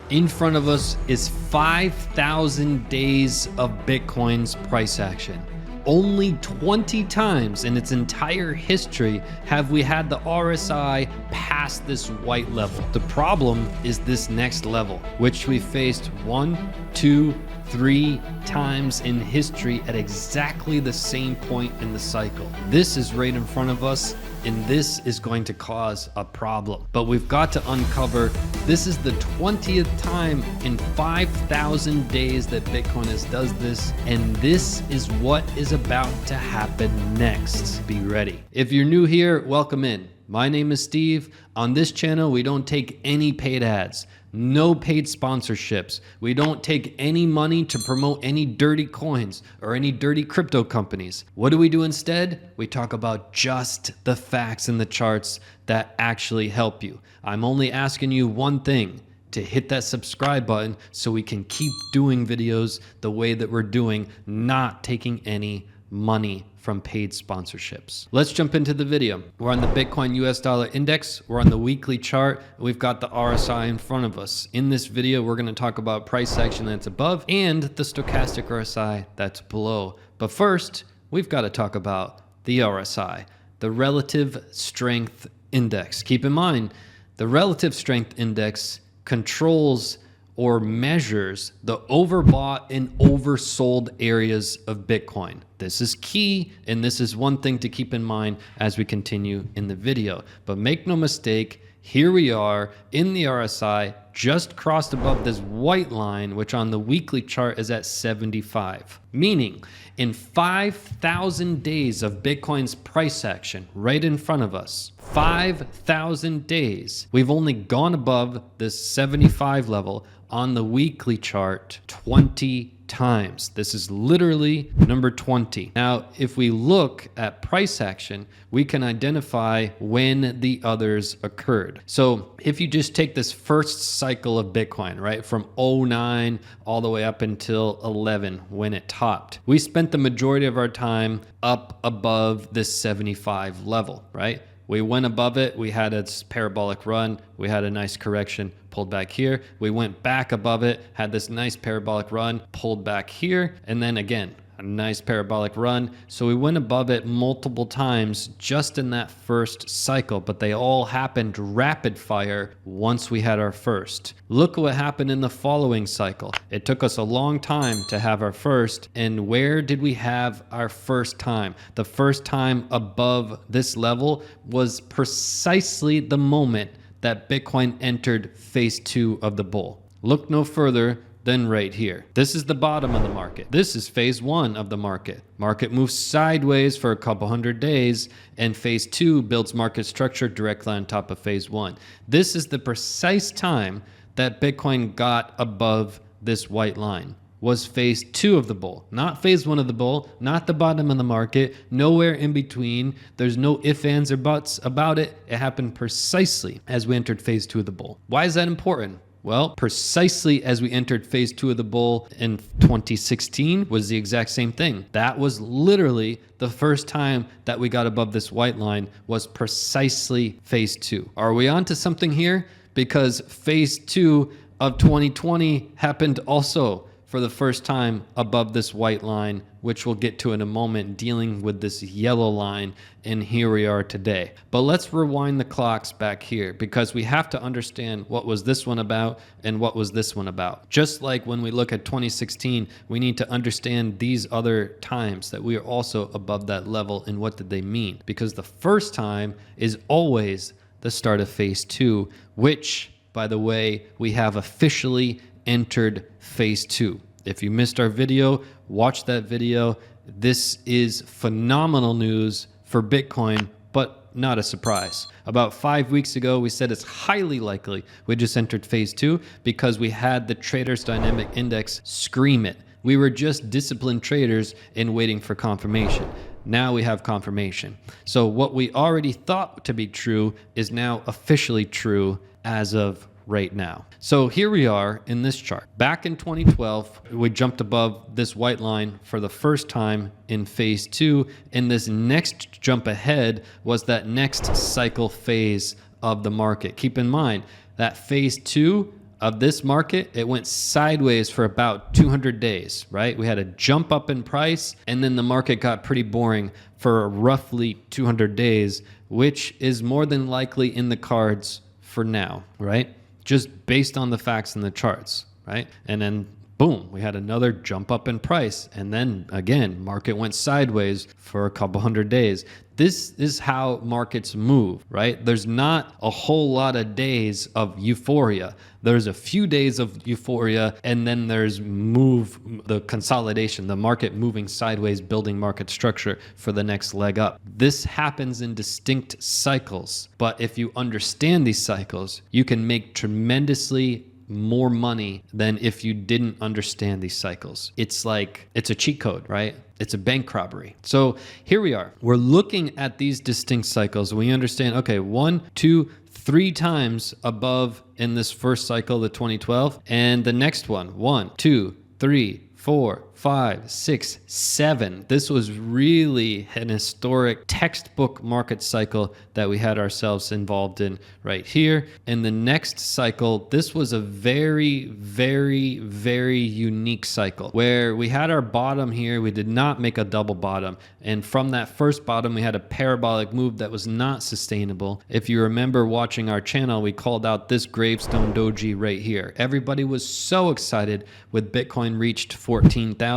In front of us is 5,000 days of Bitcoin's price action. Only 20 times in its entire history have we had the RSI pass this white level. The problem is this next level, which we faced 1, 2, 3 times in history at exactly the same point in the cycle. This is right in front of us, and this is going to cause a problem. But we've got to uncover, this is the 20th time in 5,000 days that Bitcoin does this, and this is what is about to happen next. Be ready. If you're new here, welcome in. My name is Steve. On this channel, we don't take any paid ads. No paid sponsorships. We don't take any money to promote any dirty coins or any dirty crypto companies. What do we do instead? We talk about just the facts and the charts that actually help you. I'm only asking you one thing, to hit that subscribe button so we can keep doing videos the way that we're doing, not taking any money from paid sponsorships. Let's jump into the video. We're on the Bitcoin US dollar index. We're on the weekly chart. We've got the RSI in front of us. In this video, we're going to talk about price action that's above and the stochastic RSI that's below. But first, we've got to talk about the RSI, the relative strength index. Keep in mind, the relative strength index controls or measures the overbought and oversold areas of Bitcoin. This is key, and this is one thing to keep in mind as we continue in the video. But make no mistake, here we are in the RSI, just crossed above this white line, which on the weekly chart is at 75. Meaning, in 5,000 days of Bitcoin's price action right in front of us, 5,000 days, we've only gone above this 75 level on the weekly chart 20 times. This is literally number 20. Now, if we look at price action, we can identify when the others occurred. So if you just take this first cycle of Bitcoin, right, from 09 all the way up until 11 when it topped, we spent the majority of our time up above this 75 level, right? We went above it, we had a parabolic run, we had a nice correction, pulled back here. We went back above it, had this nice parabolic run, pulled back here, and then again, a nice parabolic run. So we went above it multiple times just in that first cycle, but they all happened rapid fire once we had our first. Look what happened in the following cycle. It took us a long time to have our first, and where did we have our first time? The first time above this level was precisely the moment that Bitcoin entered phase 2 of the bull. Look no further than right here. This is the bottom of the market. This is phase 1 of the market. Market moves sideways for a couple hundred days, and phase 2 builds market structure directly on top of phase 1. This is the precise time that Bitcoin got above this white line. Was phase 2 of the bull, not phase 1 of the bull, not the bottom of the market, nowhere in between. There's no ifs, ands, or buts about it. It happened precisely as we entered phase 2 of the bull. Why is that important? Well, precisely as we entered phase 2 of the bull in 2016 was the exact same thing. That was literally the first time that we got above this white line, was precisely phase 2. Are we on to something here? Because phase 2 of 2020 happened also for the first time above this white line, which we'll get to in a moment, dealing with this yellow line, and here we are today. But let's rewind the clocks back here, because we have to understand what was this one about and what was this one about. Just like when we look at 2016, we need to understand these other times that we are also above that level, and what did they mean? Because the first time is always the start of phase 2, which, by the way, we have officially entered phase 2. If you missed our video, watch that video. This is phenomenal news for Bitcoin, but not a surprise. About 5 weeks ago, we said it's highly likely we just entered phase 2 because we had the Traders Dynamic Index scream it. We were just disciplined traders and waiting for confirmation. Now we have confirmation. So what we already thought to be true is now officially true as of right now. So here we are in this chart. Back in 2012, we jumped above this white line for the first time in phase 2, and this next jump ahead was that next cycle phase of the market. Keep in mind that phase 2 of this market, it went sideways for about 200 days, right? We had a jump up in price, and then the market got pretty boring for roughly 200 days, which is more than likely in the cards for now, right? Just based on the facts and the charts, right? And then boom, we had another jump up in price. And then again, market went sideways for a couple hundred days. This is how markets move, right? There's not a whole lot of days of euphoria. There's a few days of euphoria, and then there's the consolidation, the market moving sideways, building market structure for the next leg up. This happens in distinct cycles. But if you understand these cycles, you can make tremendously more money than if you didn't understand these cycles. It's a cheat code, right? It's a bank robbery. So here we are. We're looking at these distinct cycles. We understand, okay, 1, 2, 3 times above in this first cycle, the 2012, and the next one, 1, 2, 3, 4, 5, 6, 7. This was really an historic textbook market cycle that we had ourselves involved in right here. In the next cycle, this was a very, very, very unique cycle where we had our bottom here. We did not make a double bottom. And from that first bottom, we had a parabolic move that was not sustainable. If you remember watching our channel, we called out this Gravestone Dogee right here. Everybody was so excited with Bitcoin reached 14,000.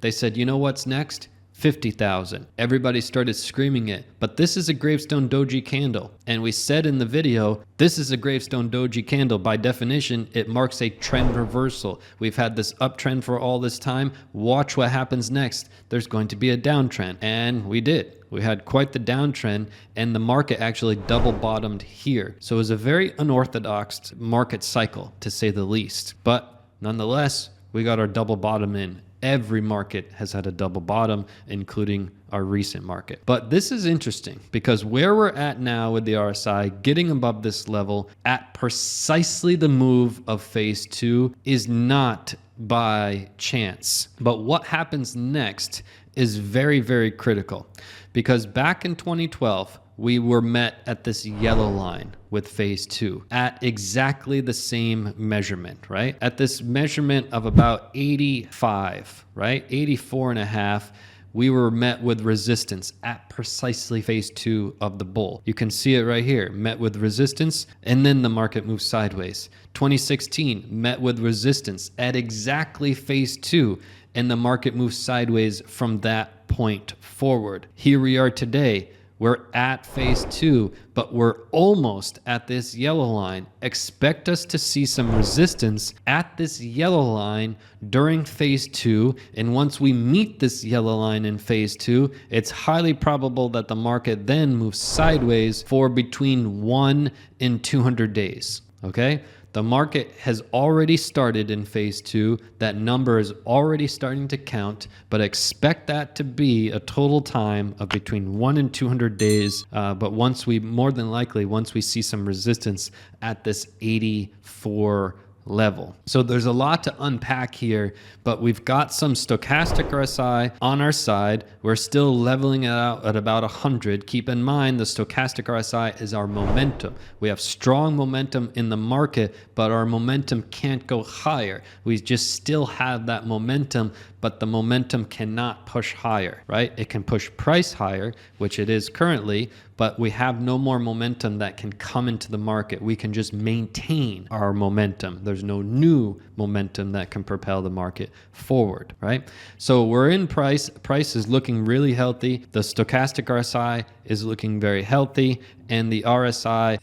They said, you know what's next? 50,000. Everybody started screaming it, but this is a Gravestone Dogee candle. And we said in the video, this is a Gravestone Dogee candle. By definition, it marks a trend reversal. We've had this uptrend for all this time. Watch what happens next. There's going to be a downtrend. And we did. We had quite the downtrend, and the market actually double bottomed here. So it was a very unorthodox market cycle, to say the least. But nonetheless, we got our double bottom in. Every market has had a double bottom, including our recent market. But this is interesting because where we're at now with the RSI, getting above this level at precisely the move of phase 2 is not by chance. But what happens next is very, very critical, because back in 2012, we were met at this yellow line with phase 2 at exactly the same measurement, right? At this measurement of about 85, right? 84.5, we were met with resistance at precisely phase 2 of the bull. You can see it right here, met with resistance, and then the market moved sideways. 2016, met with resistance at exactly phase 2, and the market moved sideways from that point forward. Here we are today. We're at phase 2, but we're almost at this yellow line. Expect us to see some resistance at this yellow line during phase 2. And once we meet this yellow line in phase 2, it's highly probable that the market then moves sideways for between 1 and 200 days. Okay? The market has already started in phase 2. That number is already starting to count, but expect that to be a total time of between 1 and 200 days. But more than likely, once we see some resistance at this 84 level. So there's a lot to unpack here, but we've got some stochastic RSI on our side. We're still leveling it out at about 100. Keep in mind, the stochastic RSI is our momentum. We have strong momentum in the market, but our momentum can't go higher. We just still have that momentum, but the momentum cannot push higher, right? It can push price higher, which it is currently, but we have no more momentum that can come into the market. We can just maintain our momentum. There's no new momentum that can propel the market forward, right? So we're in price. Price is looking really healthy. The stochastic RSI is looking very healthy, and the RSI,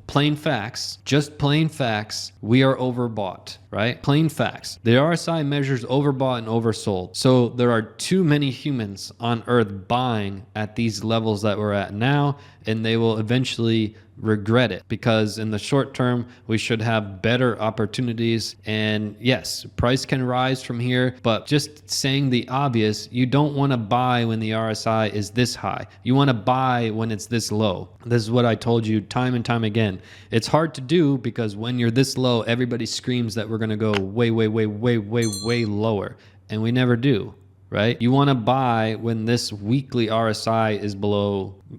plain facts, we are overbought, right? Plain facts. The RSI measures overbought and oversold. So there are too many humans on earth buying at these levels that we're at now, and they will eventually regret it, because in the short term, we should have better opportunities. And yes, price can rise from here, but just saying the obvious, you don't want to buy when the RSI is this high. You want to buy when it's this low. This is what I told you time and time again. It's hard to do because when you're this low, everybody screams that we're going to go way, way, way, way, way, way lower. And we never do. Right? You want to buy when this weekly RSI is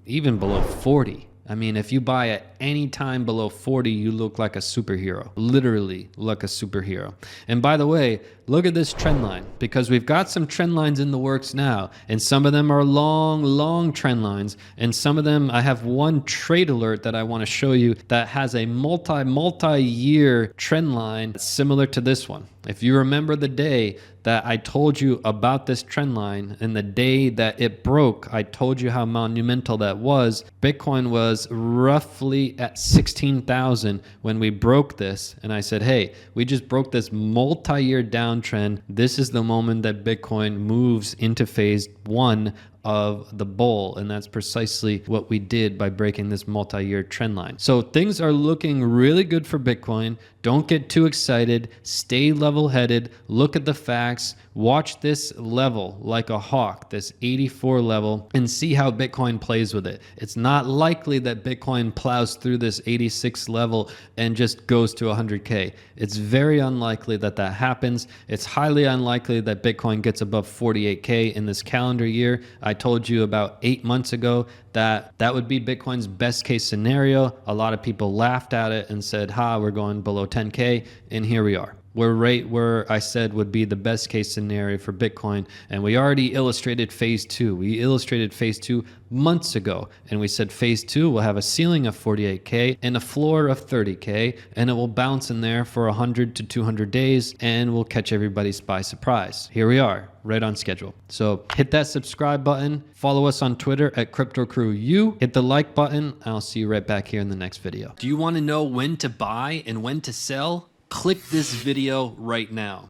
even below 40. I mean, if you buy at any time below 40, you look like a superhero, literally like a superhero. And by the way, look at this trend line, because we've got some trend lines in the works now, and some of them are long trend lines, and some of them, I have one trade alert that I want to show you that has a multi-year trend line similar to this one. If you remember the day that I told you about this trend line and the day that it broke, I told you how monumental that was. Bitcoin was roughly at 16,000 when we broke this. And I said, hey, we just broke this multi-year downtrend. This is the moment that Bitcoin moves into phase one of the bull, and that's precisely what we did by breaking this multi-year trend line. So things are looking really good for Bitcoin. Don't get too excited. Stay level-headed. Look at the facts. Watch this level like a hawk, this 84 level, and see how Bitcoin plays with it. It's not likely that Bitcoin plows through this 86 level and just goes to 100K. It's very unlikely that that happens. It's highly unlikely that Bitcoin gets above 48K in this calendar year. I told you about 8 months ago that that would be Bitcoin's best case scenario. A lot of people laughed at it and said, we're going below 10K, and here we are. We're right where I said would be the best case scenario for Bitcoin. And we already illustrated phase two. We illustrated phase two months ago. And we said phase two will have a ceiling of 48K and a floor of 30K. And it will bounce in there for 100 to 200 days and will catch everybody by surprise. Here we are, right on schedule. So hit that subscribe button. Follow us on Twitter at CryptoCrewU. Hit the like button. I'll see you right back here in the next video. Do you want to know when to buy and when to sell? Click this video right now.